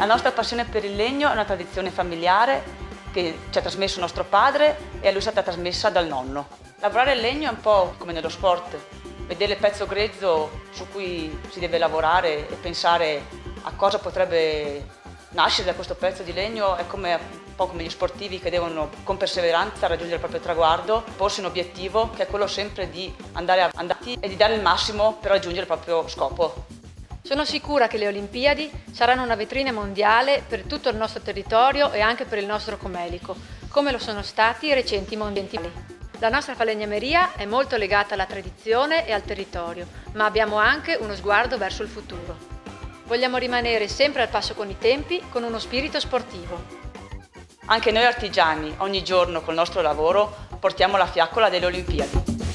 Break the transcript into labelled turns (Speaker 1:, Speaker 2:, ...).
Speaker 1: La nostra passione per il legno è una tradizione familiare che ci ha trasmesso nostro padre e a lui è stata trasmessa dal nonno. Lavorare il legno è un po' come nello sport, vedere il pezzo grezzo su cui si deve lavorare e pensare a cosa potrebbe nascere da questo pezzo di legno è come un po' come gli sportivi che devono con perseveranza raggiungere il proprio traguardo, porsi un obiettivo che è quello sempre di andare avanti e di dare il massimo per raggiungere il proprio scopo.
Speaker 2: Sono sicura che le Olimpiadi saranno una vetrina mondiale per tutto il nostro territorio e anche per il nostro Comelico, come lo sono stati i recenti mondiali. La nostra falegnameria è molto legata alla tradizione e al territorio, ma abbiamo anche uno sguardo verso il futuro. Vogliamo rimanere sempre al passo con i tempi, con uno spirito sportivo.
Speaker 1: Anche noi artigiani, ogni giorno col nostro lavoro, portiamo la fiaccola delle Olimpiadi.